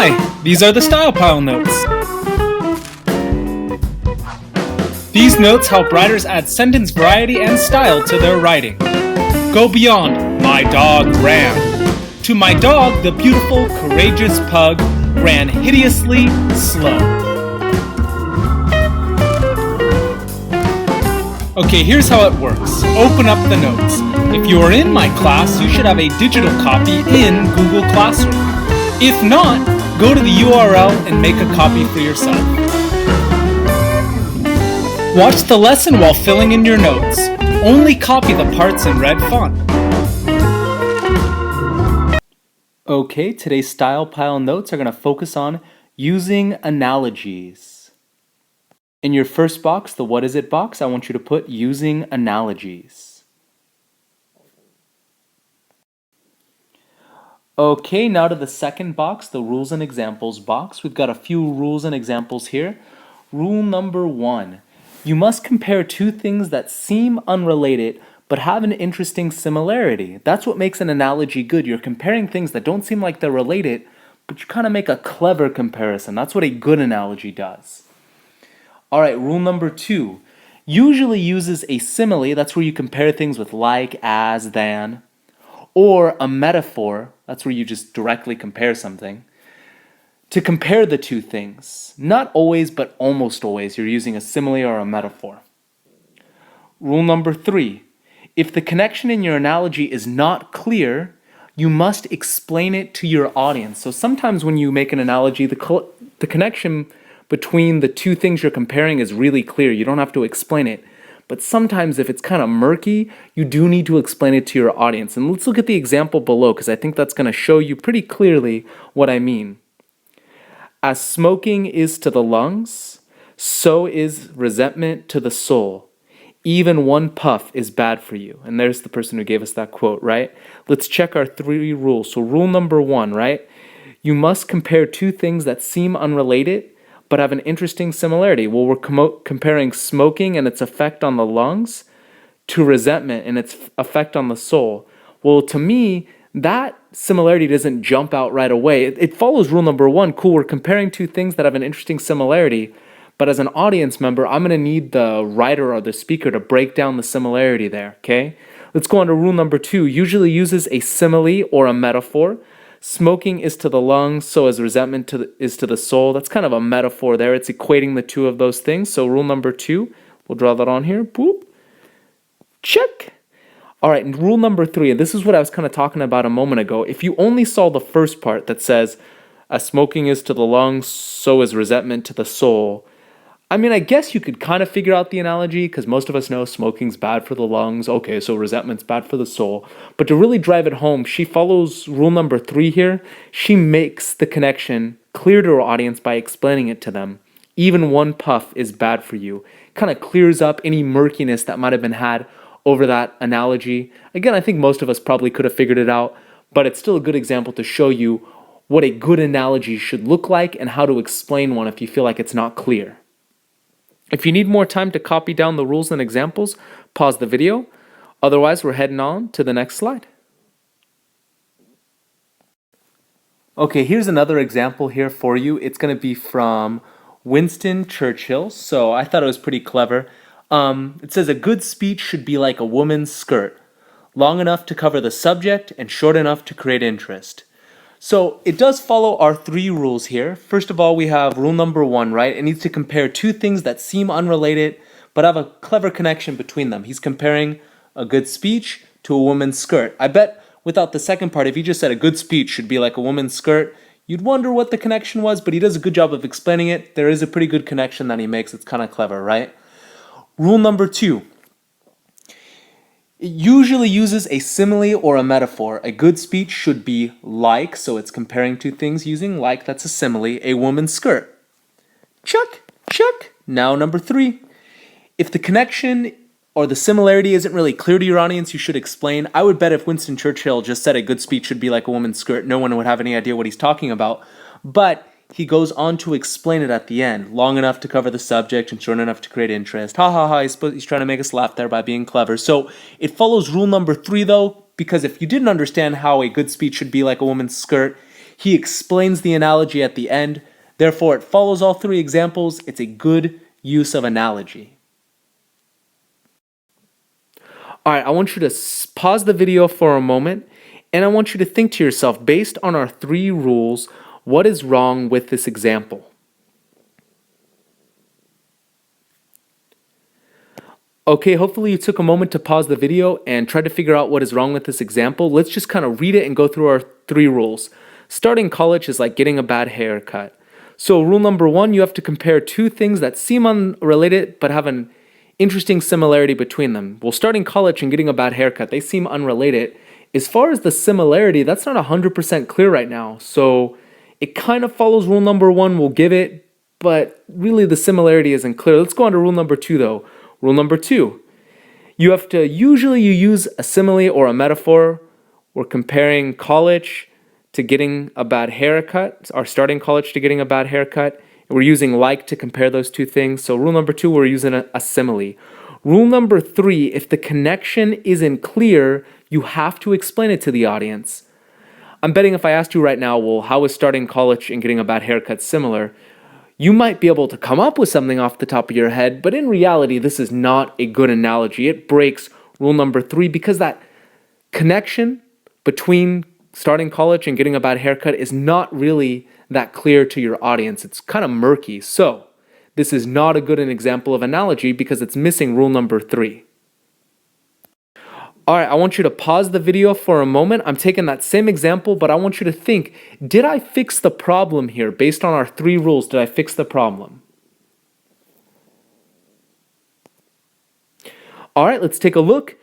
Hi, these are the Style Pile notes. These notes help writers add sentence variety and style to their writing. Go beyond "My dog ran" to "My dog, the beautiful, courageous pug, ran hideously slow." Okay, here's how it works. Open up the notes. If you are in my class, you should have a digital copy in Google Classroom. If not, go to the URL and make a copy for yourself. Watch the lesson while filling in your notes. Only copy the parts in red font. Okay, today's Style Pile notes are going to focus on using analogies. In your first box, the what is it box, I want you to put using analogies. Okay, now to the second box, the rules and examples box. We've got a few rules and examples here. Rule number 1. You must compare two things that seem unrelated but have an interesting similarity. That's what makes an analogy good. You're comparing things that don't seem like they're related, but you kind of make a clever comparison. That's what a good analogy does. All right, rule number 2. Usually uses a simile. That's where you compare things with like, as, than. Or a metaphor. That's where you just directly compare something. To compare the two things. Not always, but almost always, you're using a simile or a metaphor. Rule number 3. If the connection in your analogy is not clear, you must explain it to your audience. So sometimes when you make an analogy, the connection between the two things you're comparing is really clear. You don't have to explain it. But sometimes if it's kind of murky, you do need to explain it to your audience. And let's look at the example below, because I think that's going to show you pretty clearly what I mean. As smoking is to the lungs, so is resentment to the soul. Even one puff is bad for you. And there's the person who gave us that quote, right? Let's check our 3 rules. So rule number 1, right? You must compare two things that seem unrelated but have an interesting similarity. Well, we're comparing smoking and its effect on the lungs to resentment and its effect on the soul. Well, to me, that similarity doesn't jump out right away. It follows rule number 1. Cool, we're comparing two things that have an interesting similarity, but as an audience member, I'm going to need the writer or the speaker to break down the similarity there, okay? Let's go on to rule number 2. Usually uses a simile or a metaphor. Smoking is to the lungs, so is resentment is to the soul. That's kind of a metaphor there. It's equating the two of those things. So rule number 2, we'll draw that on here. Boop. Check. All right, and rule number 3, and this is what I was kind of talking about a moment ago. If you only saw the first part that says, as smoking is to the lungs, so is resentment to the soul, I mean, I guess you could kind of figure out the analogy, because most of us know smoking's bad for the lungs. Okay, so resentment's bad for the soul. But to really drive it home, she follows rule number 3 here. She makes the connection clear to her audience by explaining it to them. Even one puff is bad for you. Kind of clears up any murkiness that might have been had over that analogy. Again, I think most of us probably could have figured it out, but it's still a good example to show you what a good analogy should look like and how to explain one if you feel like it's not clear. If you need more time to copy down the rules and examples, pause the video. Otherwise, we're heading on to the next slide. Okay, here's another example here for you. It's going to be from Winston Churchill. So I thought it was pretty clever. It says a good speech should be like a woman's skirt, long enough to cover the subject and short enough to create interest. So it does follow our 3 rules here. First of all, we have rule number 1, right? It needs to compare two things that seem unrelated but have a clever connection between them. He's comparing a good speech to a woman's skirt. I bet without the second part, if he just said a good speech should be like a woman's skirt, you'd wonder what the connection was, but he does a good job of explaining it. There is a pretty good connection that he makes. It's kind of clever, right? Rule number 2. It usually uses a simile or a metaphor. A good speech should be like, so it's comparing two things using like, that's a simile, a woman's skirt. Check, check. Now number 3. If the connection or the similarity isn't really clear to your audience, you should explain. I would bet if Winston Churchill just said a good speech should be like a woman's skirt, no one would have any idea what he's talking about. But he goes on to explain it at the end, long enough to cover the subject and short enough to create interest. Ha ha ha, he's trying to make us laugh there by being clever. So it follows rule number 3 though, because if you didn't understand how a good speech should be like a woman's skirt, He explains the analogy at the end. Therefore, it follows all three examples. It's a good use of analogy. All right, I want you to pause the video for a moment, and I want you to think to yourself, based on our three rules, what is wrong with this example? Okay, hopefully you took a moment to pause the video and try to figure out what is wrong with this example. Let's just kind of read it and go through our three rules. Starting college is like getting a bad haircut. So rule number one, you have to compare two things that seem unrelated but have an interesting similarity between them. Well, starting college and getting a bad haircut, they seem unrelated. As far as the similarity, that's not 100% clear right now. So it kind of follows rule number one, we'll give it, but really the similarity isn't clear. Let's go on to rule number two though. Rule number two, you use a simile or a metaphor. We're comparing college to getting a bad haircut, or starting college to getting a bad haircut. We're using like to compare those two things. So rule number two, we're using a simile. Rule number three, if the connection isn't clear, you have to explain it to the audience. I'm betting if I asked you right now, well, how is starting college and getting a bad haircut similar? You might be able to come up with something off the top of your head, but in reality, this is not a good analogy. It breaks rule number three because that connection between starting college and getting a bad haircut is not really that clear to your audience. It's kind of murky. So this is not a good example of analogy because it's missing rule number three. All right, I want you to pause the video for a moment. I'm taking that same example, but I want you to think, did I fix the problem here? Based on our three rules, did I fix the problem? All right, let's take a look.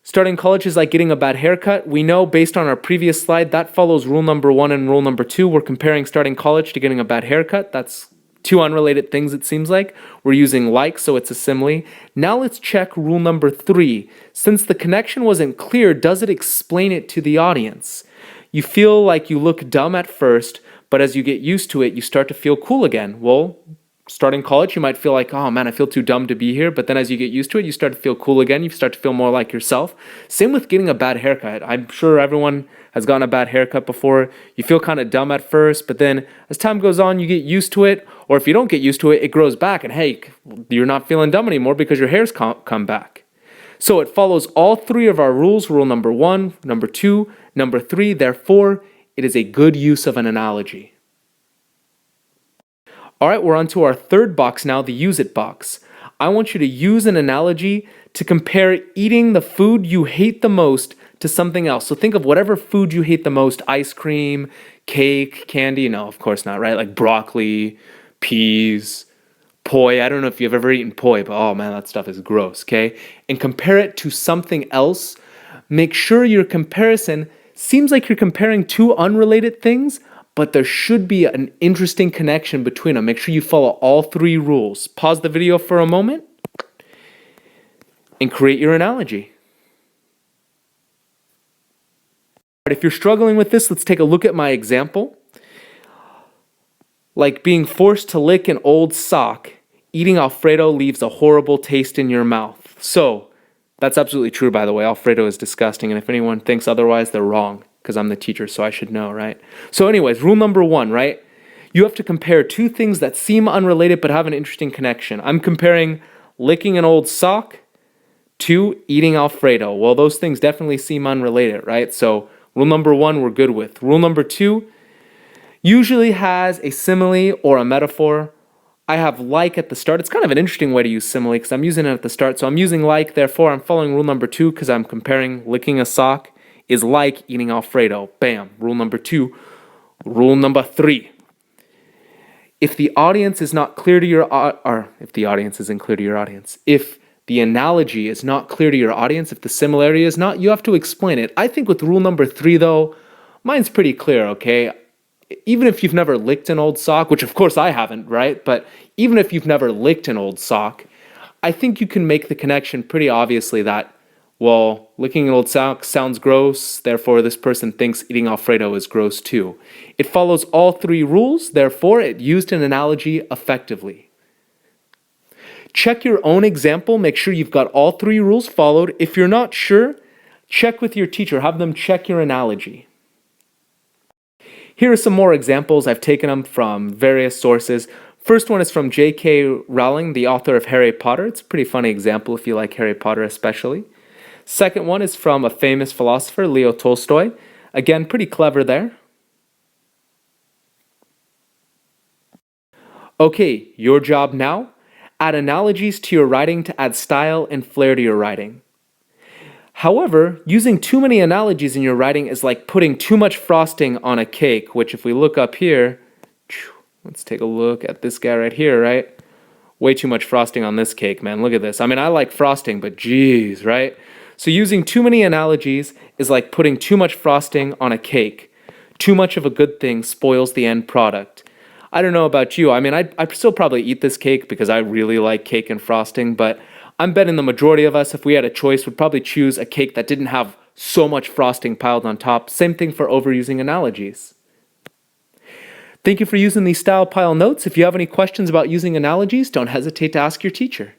Starting college is like getting a bad haircut. We know based on our previous slide, that follows rule number one and rule number two. We're comparing starting college to getting a bad haircut. That's two unrelated things, it seems like. We're using like, so it's a simile. Now let's check rule number three. Since the connection wasn't clear, does it explain it to the audience? You feel like you look dumb at first, but as you get used to it, you start to feel cool again. Well, starting college, you might feel like, oh man, I feel too dumb to be here. But then as you get used to it, you start to feel cool again. You start to feel more like yourself. Same with getting a bad haircut. I'm sure everyone has gotten a bad haircut before. You feel kind of dumb at first, but then as time goes on, you get used to it. Or if you don't get used to it, it grows back. And hey, you're not feeling dumb anymore because your hair's come back. So it follows all three of our rules. Rule number one, number two, number three. Therefore, it is a good use of an analogy. All right, we're on to our third box now, the use it box. I want you to use an analogy to compare eating the food you hate the most to something else. So think of whatever food you hate the most, ice cream, cake, candy. No, of course not, right? Like broccoli, peas, poi. I don't know if you've ever eaten poi, but oh man, that stuff is gross, okay? And compare it to something else. Make sure your comparison seems like you're comparing two unrelated things, but there should be an interesting connection between them. Make sure you follow all three rules. Pause the video for a moment and create your analogy. If you're struggling with this, let's take a look at my example. Like being forced to lick an old sock, eating Alfredo leaves a horrible taste in your mouth. So, that's absolutely true, by the way. Alfredo is disgusting, and if anyone thinks otherwise, they're wrong. Because I'm the teacher, so I should know, right? So anyways, rule number one, right? You have to compare two things that seem unrelated but have an interesting connection. I'm comparing licking an old sock to eating Alfredo. Well, those things definitely seem unrelated, right? So rule number one, we're good with. Rule number two usually has a simile or a metaphor. I have like at the start. It's kind of an interesting way to use simile because I'm using it at the start. So I'm using like, therefore I'm following rule number two because I'm comparing licking a sock is like eating Alfredo. Bam. Rule number two. Rule number three. If the audience is not clear to your if the audience isn't clear to your audience, if the analogy is not clear to your audience, if the similarity is not, you have to explain it. I think with rule number three, though, mine's pretty clear, okay? Even if you've never licked an old sock, which of course I haven't, right? But even if you've never licked an old sock, I think you can make the connection pretty obviously that, well, licking an old sock sounds gross, therefore this person thinks eating Alfredo is gross too. It follows all three rules, therefore it used an analogy effectively. Check your own example, make sure you've got all three rules followed. If you're not sure, check with your teacher, have them check your analogy. Here are some more examples. I've taken them from various sources. First one is from J.K. Rowling, the author of Harry Potter. It's a pretty funny example if you like Harry Potter especially. Second one is from a famous philosopher, Leo Tolstoy. Again, pretty clever there. Okay, your job now. Add analogies to your writing to add style and flair to your writing. However, using too many analogies in your writing is like putting too much frosting on a cake, which if we look up here, let's take a look at this guy right here, right? Way too much frosting on this cake, man. Look at this. I mean, I like frosting, but geez, right? So using too many analogies is like putting too much frosting on a cake. Too much of a good thing spoils the end product. I don't know about you. I mean, I'd still probably eat this cake because I really like cake and frosting, but I'm betting the majority of us, if we had a choice, would probably choose a cake that didn't have so much frosting piled on top. Same thing for overusing analogies. Thank you for using these style pile notes. If you have any questions about using analogies, don't hesitate to ask your teacher.